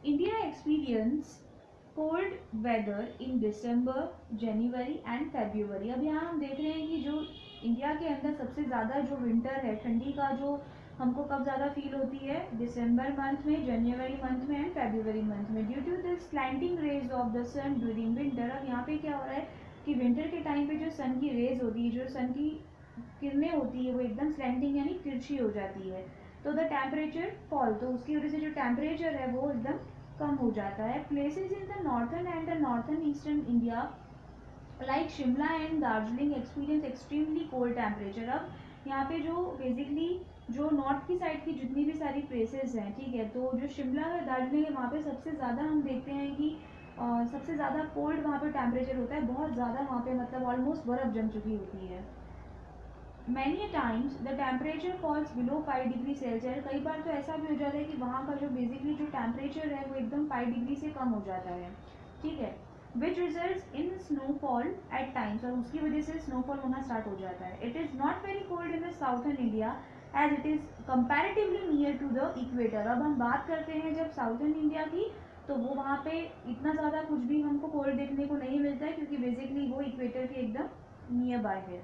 India experience cold weather in December, January and February. अब यहाँ हम देख रहे हैं कि जो इंडिया के अंदर सबसे ज़्यादा जो विंटर है, ठंडी का जो हमको कब ज़्यादा फील होती है, दिसंबर मंथ में, जनवरी मंथ में एंड फेब्रुवरी मंथ में, due to the slanting rays of the sun during winter. अब यहाँ पे क्या हो रहा है कि विंटर के टाइम पे जो सन की रेज होती है, जो सन की किरणें होती है, वो एकदम स्लैंटिंग यानी तिरछी हो जाती है, तो द टेम्परेचर फॉल, तो उसकी वजह से जो टेम्परेचर है वो एकदम कम हो जाता है। Places in the northern and the northern eastern India like Shimla and Darjeeling experience extremely cold temperature. अब यहाँ पे जो बेसिकली जो नॉर्थ की साइड की जितनी भी सारी प्लेसेस हैं, ठीक है, तो जो शिमला है, दार्जिलिंग है, वहाँ पे सबसे ज़्यादा हम देखते हैं कि सबसे ज़्यादा कोल्ड वहाँ पे टेम्परेचर होता है, बहुत ज़्यादा वहाँ पे मतलब ऑलमोस्ट बर्फ़ जम चुकी होती है। Many times the temperature falls below 5 degree Celsius. कई बार तो ऐसा भी हो जाता है कि वहाँ का जो बेसिकली जो टेम्परेचर है वो एकदम 5 डिग्री से कम हो जाता है, ठीक है, which result in snowfall at times, और उसकी वजह से स्नोफॉल होना स्टार्ट हो जाता है। It is not very cold in the southern India as it is comparatively near to the equator. अब हम बात करते हैं जब साउथर्न इंडिया की, तो वो वहाँ पे इतना ज़्यादा कुछ भी हमको कोल्ड देखने को नहीं मिलता है, क्योंकि बेसिकली वो इक्वेटर के एकदम नियर बाय है।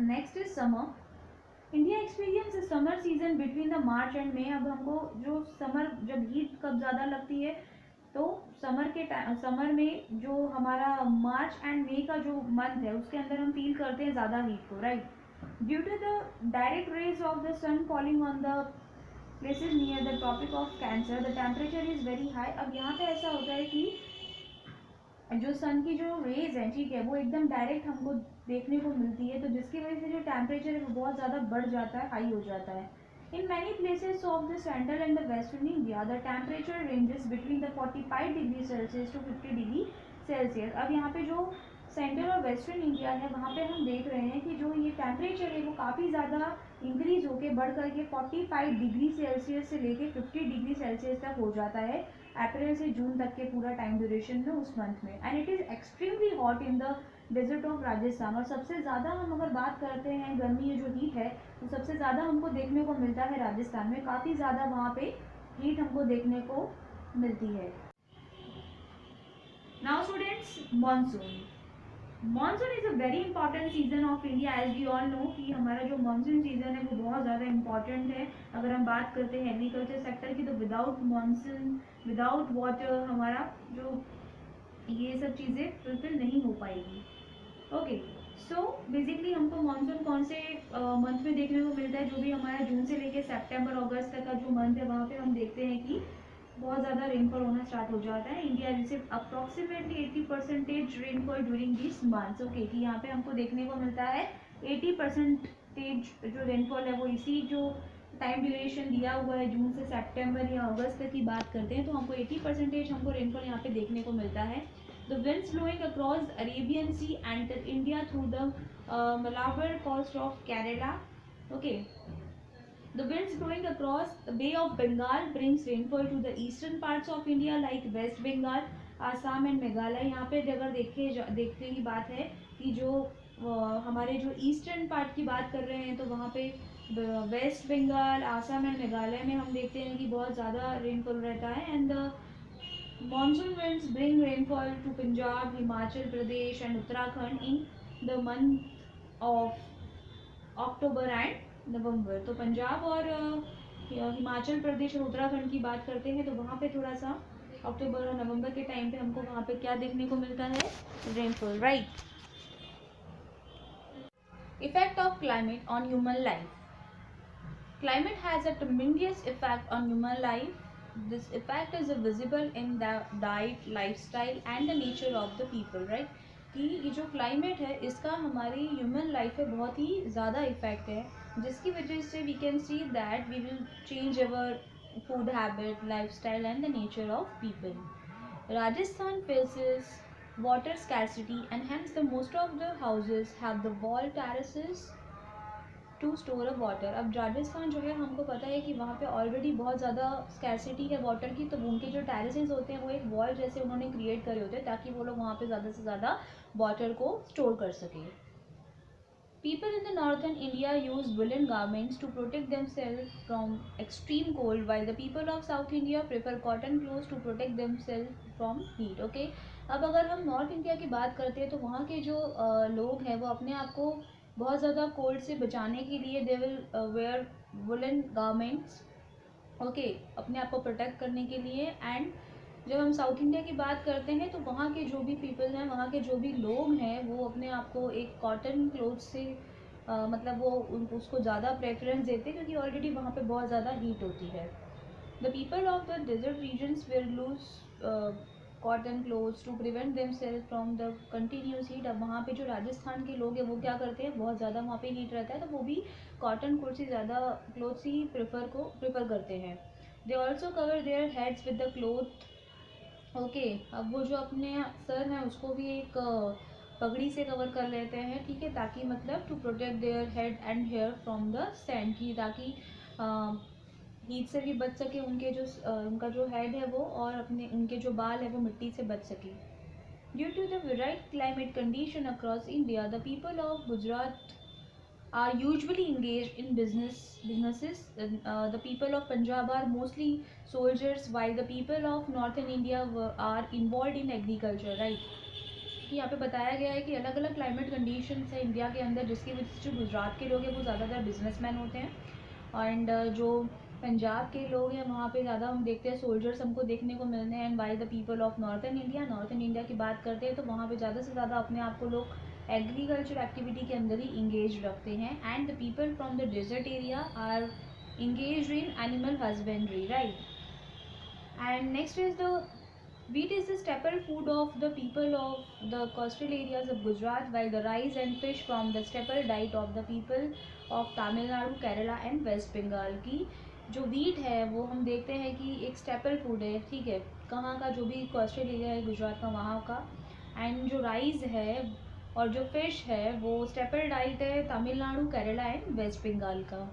Next is summer. India experience summer season between the March and May. अब हमको जो समर, जब हीट कब ज़्यादा लगती है, तो समर में जो हमारा मार्च एंड मई का जो मंथ है उसके अंदर हम फील करते हैं ज़्यादा हीट को, right, due to the direct rays of the sun falling on the places near the tropic of cancer, the temperature is very high. अब यहाँ पे ऐसा होता है कि जो सन की जो रेज है, ठीक है, वो एकदम डायरेक्ट हमको देखने को मिलती है, तो जिसकी वजह से जो टेम्परेचर है वो बहुत ज़्यादा बढ़ जाता है, हाई हो जाता है। In many places of the central and the western India the temperature ranges between the 45 degree Celsius to 50 degree Celsius. अब यहाँ पे जो सेंट्रल और वेस्टर्न इंडिया है, वहाँ पे हम देख रहे हैं कि जो ये टेम्परेचर है वो काफ़ी ज़्यादा इंक्रीज होकर बढ़ करके 45 डिग्री सेल्सियस से लेके 50 डिग्री सेल्सियस तक हो जाता है अप्रैल से जून तक के पूरा टाइम ड्यूरेशन में, उस मंथ में। And it is extremely hot in the desert of Rajasthan. और सबसे ज़्यादा हम अगर बात करते हैं गर्मी, ये जो हीट है, तो सबसे ज़्यादा हमको देखने को मिलता है राजस्थान में, काफ़ी ज़्यादा वहाँ पे हीट हमको देखने को मिलती है। Now students, monsoon. Monsoon is a very important season of India, as we all know कि हमारा जो मानसून सीजन है वो बहुत ज़्यादा इंपॉर्टेंट है। अगर हम बात करते हैं एग्रीकल्चर सेक्टर की, तो विदाउट मानसून, विदाउट वाटर, हमारा जो ये सब चीज़ें फुलफिल नहीं हो पाएगी। ओके, सो बेसिकली हमको मानसून कौन से मंथ में देखने को मिलता है, जो भी हमारा जून से लेके सितंबर अगस्त तक का जो मंथ है, वहाँ पे हम देखते हैं कि बहुत ज़्यादा रेनफॉल होना स्टार्ट हो जाता है। India receive approximately 80% rainfall during this months. Okay, कि यहाँ पे हमको देखने को मिलता है 80% जो रेनफॉल है वो इसी जो टाइम ड्यूरेशन दिया हुआ है, जून से सितंबर या अगस्त तक की बात करते हैं, तो हमको 80% हमको रेनफॉल यहाँ पे देखने को मिलता है। The winds blowing across the Arabian Sea enter India through the Malabar coast of Kerala. Okay. The winds blowing across the Bay of Bengal brings rainfall to the eastern parts of India like West Bengal, Assam and Meghalaya. यहाँ पे अगर देखने की बात है कि जो हमारे जो ईस्टर्न पार्ट की बात कर रहे हैं, तो वहाँ पे वेस्ट बंगाल, आसाम एंड मेघालय में हम देखते हैं कि बहुत ज़्यादा रेनफॉल रहता है। And Monsoon winds bring rainfall to Punjab, Himachal Pradesh and Uttarakhand in the month of October and November. तो पंजाब और हिमाचल प्रदेश और उत्तराखंड की बात करते हैं, तो वहाँ पे थोड़ा सा अक्टूबर और नवंबर के टाइम पे हमको वहाँ पे क्या देखने को मिलता है, rainfall, right. Effect of climate on human life. Climate has a tremendous effect on human life. This effect is visible in the diet, lifestyle and the nature of the people, right? कि ये जो climate है इसका हमारी human life पे बहुत ही ज़्यादा effect है, जिसकी वजह से we can see that we will change our food habit, lifestyle and the nature of people. Rajasthan faces water scarcity and hence the most of the houses have the wall terraces to store a water. अब राजस्थान जो है, हमको पता है कि वहाँ पे already बहुत ज़्यादा स्कैसिटी है वाटर की, तो उनके जो टेरेसेस होते हैं वो एक वॉल जैसे उन्होंने क्रिएट करे होते हैं, ताकि वो लोग वहाँ पे ज़्यादा से ज़्यादा वाटर को स्टोर कर सकें। People in the northern India use woolen garments to protect themselves from extreme cold, while the people of South India prefer cotton clothes to protect themselves from heat. Okay, अब अगर हम north India की बात करते हैं तो वहाँ के जो लोग हैं वो अपने आप को बहुत ज़्यादा कोल्ड से बचाने के लिए they will where woollen garments. Okay, अपने आप को प्रोटेक्ट करने के लिए। एंड जब हम साउथ इंडिया की बात करते हैं तो वहाँ के जो भी पीपल हैं, वहाँ के जो भी लोग हैं, वो अपने आप को एक कॉटन क्लोथ से मतलब वो उसको ज़्यादा प्रेफरेंस देते हैं क्योंकि ऑलरेडी वहाँ पे बहुत ज़्यादा हीट होती है। The people of the desert regions wear loose cotton clothes to prevent them self from the continuous heat. अब वहाँ पे जो राजस्थान के लोग हैं वो क्या करते हैं, बहुत ज़्यादा वहाँ पे हीट रहता है तो वो भी कॉटन क्लोथ से ज़्यादा क्लोथ्स ही प्रेफर करते हैं। They also cover their heads with the cloth. Okay, अब वो जो अपने सर हैं उसको भी एक पगड़ी से कवर कर लेते हैं, ठीक है, ताकि मतलब to protect their head and hair from the sand, की ताकि हीट से भी बच सके उनके जो उनका जो हेड है वो, और अपने उनके जो बाल है वो मिट्टी से बच सके। Due to the varied climate condition across India, the people of Gujarat are usually engaged in businesses. The people of Punjab are mostly soldiers, while the people of northern India are involved in agriculture, right? कि यहाँ पे बताया गया है कि अलग अलग climate conditions है इंडिया के अंदर, जिसकी वजह से जो गुजरात के लोग हैं वो ज़्यादातर बिजनेसमैन होते हैं, एंड जो पंजाब के लोग हैं वहाँ पे ज़्यादा हम देखते हैं सोल्जर्स हमको देखने को मिलते हैं। And why the people of northern India की बात करते हैं तो वहाँ पे ज़्यादा से ज़्यादा अपने आप को लोग एग्रीकल्चर एक्टिविटी के अंदर ही इंगेज रखते हैं। And the people from the desert area are engage in animal husbandry, right? And next is the wheat is the staple food of the people of the coastal areas of Gujarat, while the rice and fish from the staple diet of the people of Tamil Nadu, Kerala and West Bengal। की जो wheat है वो हम देखते हैं कि एक staple food है, ठीक है, कहाँ का, जो भी कोस्टल एरिया है गुजरात का वहाँ का। एंड जो राइस है और जो फिश है वो स्टेपल डाइट है तमिलनाडु, केरला एंड वेस्ट बंगाल का।